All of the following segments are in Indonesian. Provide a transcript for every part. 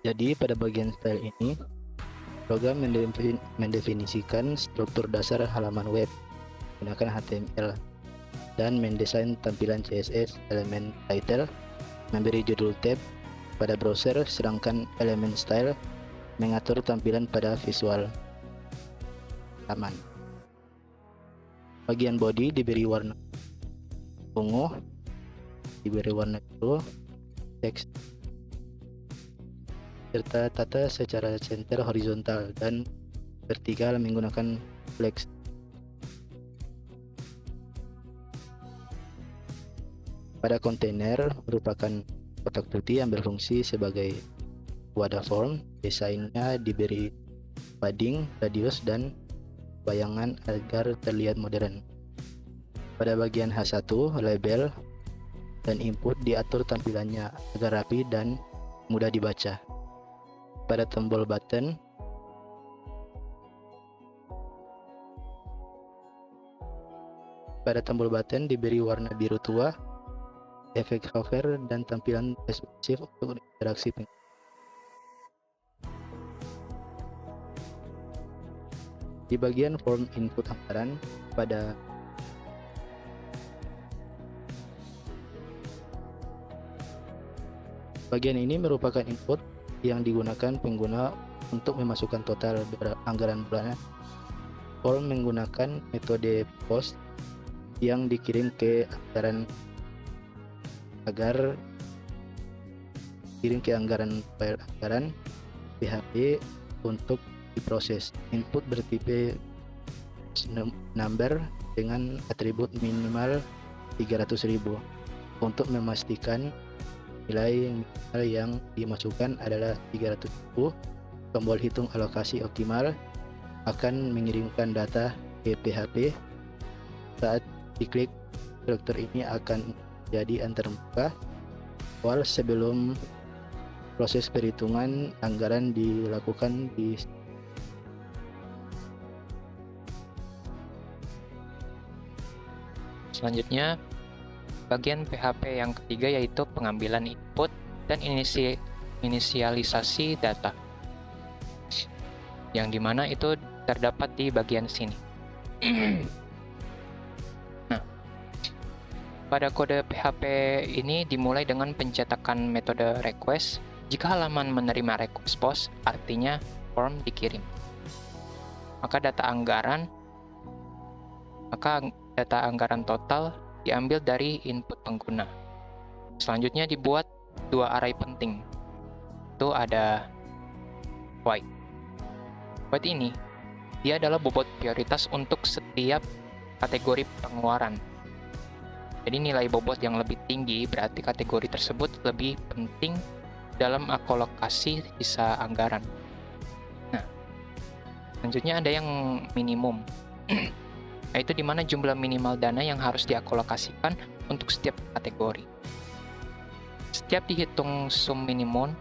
Jadi pada bagian style ini, program mendefinisikan struktur dasar halaman web menggunakan HTML dan mendesain tampilan CSS. Elemen title memberi judul tab pada browser, sedangkan elemen style mengatur tampilan pada visual halaman. Bagian body diberi warna ungu, diberi warna biru, teks serta tata secara center horizontal dan vertikal menggunakan flex. Pada kontainer merupakan kotak putih yang berfungsi sebagai wadah form. Desainnya diberi padding, radius, dan bayangan agar terlihat modern. Pada bagian H1, label dan input diatur tampilannya agar rapi dan mudah dibaca. Pada tombol button, diberi warna biru tua, efek hover, dan tampilan responsif untuk interaksi pengguna. Di bagian form input anggaran, pada bagian ini merupakan input yang digunakan pengguna untuk memasukkan total anggaran bulanan. Form menggunakan metode post yang dikirim ke anggaran file anggaran PHP untuk diproses. Input bertipe number dengan atribut minimal 300.000 untuk memastikan nilai minimal yang dimasukkan adalah 300.000. Tombol hitung alokasi optimal akan mengirimkan data ke PHP. Saat diklik, struktur ini akan jadi antarmuka awal sebelum proses perhitungan anggaran dilakukan di Selanjutnya, bagian PHP yang ketiga yaitu pengambilan input dan inisialisasi data, yang dimana itu terdapat di bagian sini. Nah, pada kode PHP ini dimulai dengan pencetakan metode request. Jika halaman menerima request post, artinya form dikirim. Maka data anggaran total diambil dari input pengguna. Selanjutnya dibuat dua array penting. Itu ada void. Void ini dia adalah bobot prioritas untuk setiap kategori pengeluaran. Jadi nilai bobot yang lebih tinggi berarti kategori tersebut lebih penting dalam alokasi sisa anggaran. Nah, selanjutnya ada yang minimum. Yaitu di mana jumlah minimal dana yang harus dialokasikan untuk setiap kategori. Setiap dihitung sum minimum,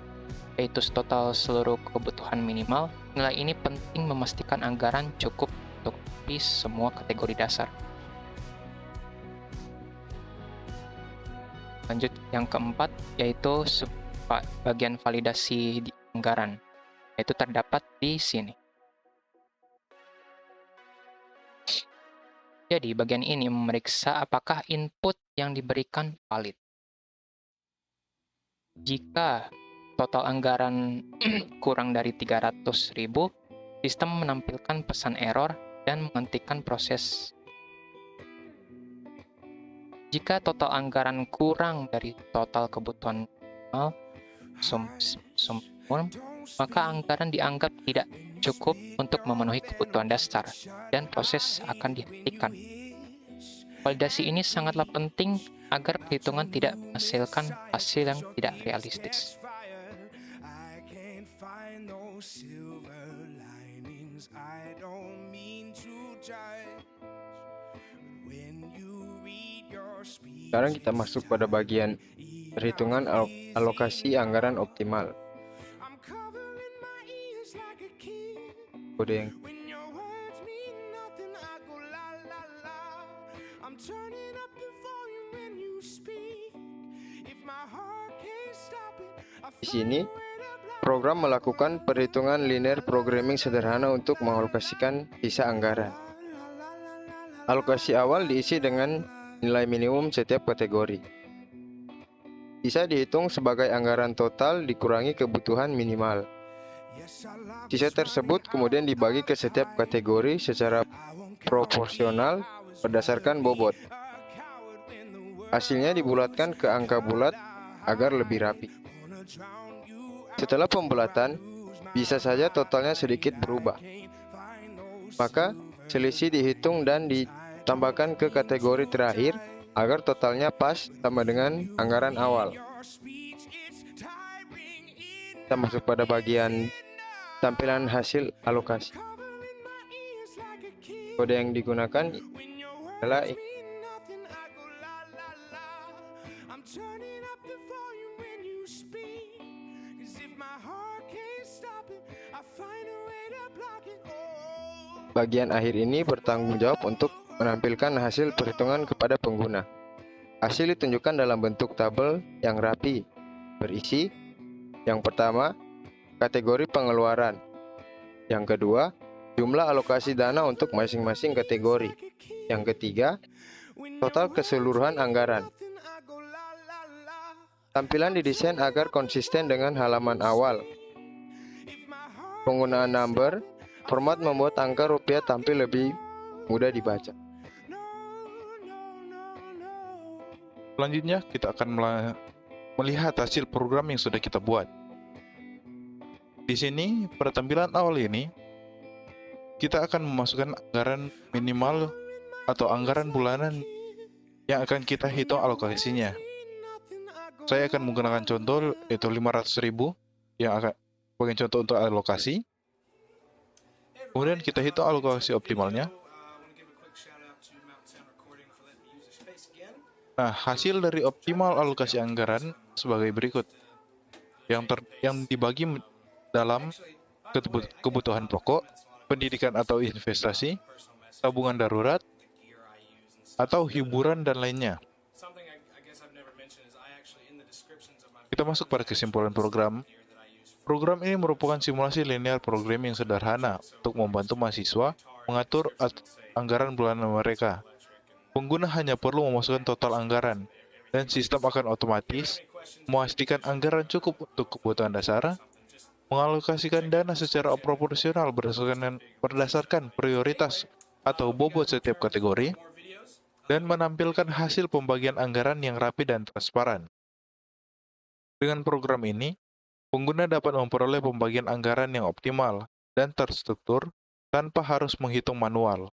yaitu total seluruh kebutuhan minimal, nilai ini penting memastikan anggaran cukup untuk semua kategori dasar. Lanjut yang keempat, yaitu bagian validasi di anggaran, yaitu terdapat di sini. Jadi, bagian ini memeriksa apakah input yang diberikan valid. Jika total anggaran kurang dari 300.000, sistem menampilkan pesan error dan menghentikan proses. Jika total anggaran kurang dari total kebutuhan minimal, maka anggaran dianggap tidak cukup untuk memenuhi kebutuhan dasar dan proses akan dihentikan. Validasi ini sangatlah penting agar perhitungan tidak menghasilkan hasil yang tidak realistis. Sekarang kita masuk pada bagian perhitungan alokasi anggaran optimal. Kode yang di sini Program melakukan perhitungan linear programming sederhana untuk mengalokasikan sisa anggaran. Alokasi awal diisi dengan nilai minimum setiap kategori. Sisa dihitung sebagai anggaran total dikurangi kebutuhan minimal. Sisa tersebut kemudian dibagi ke setiap kategori secara proporsional berdasarkan bobot. Hasilnya dibulatkan ke angka bulat agar lebih rapi. Setelah pembulatan, bisa saja totalnya sedikit berubah. Maka, selisih dihitung dan ditambahkan ke kategori terakhir agar totalnya pas sama dengan anggaran awal. Kita masuk pada bagian tampilan hasil alokasi. Kode yang digunakan adalah bagian akhir ini bertanggung jawab untuk menampilkan hasil perhitungan kepada pengguna. Hasil ditunjukkan dalam bentuk tabel yang rapi, berisi yang pertama, kategori pengeluaran. Yang kedua, jumlah alokasi dana untuk masing-masing kategori. Yang ketiga, total keseluruhan anggaran. Tampilan didesain agar konsisten dengan halaman awal. Penggunaan number, format membuat angka rupiah tampil lebih mudah dibaca. Selanjutnya, kita akan melihat hasil program yang sudah kita buat. Di sini, pada tampilan awal ini, kita akan memasukkan anggaran minimal atau anggaran bulanan yang akan kita hitung alokasinya. Saya akan menggunakan contoh yaitu 500.000 yang akan sebagai contoh untuk alokasi. Kemudian kita hitung alokasi optimalnya. Nah, hasil dari optimal alokasi anggaran sebagai berikut. Yang dibagi dalam kebutuhan pokok, pendidikan atau investasi, tabungan darurat, atau hiburan dan lainnya. Kita masuk pada kesimpulan program. Program ini merupakan simulasi linear programming sederhana untuk membantu mahasiswa mengatur anggaran bulanan mereka. Pengguna hanya perlu memasukkan total anggaran, dan sistem akan otomatis memastikan anggaran cukup untuk kebutuhan dasar, mengalokasikan dana secara proporsional berdasarkan prioritas atau bobot setiap kategori, dan menampilkan hasil pembagian anggaran yang rapi dan transparan. Dengan program ini, pengguna dapat memperoleh pembagian anggaran yang optimal dan terstruktur tanpa harus menghitung manual.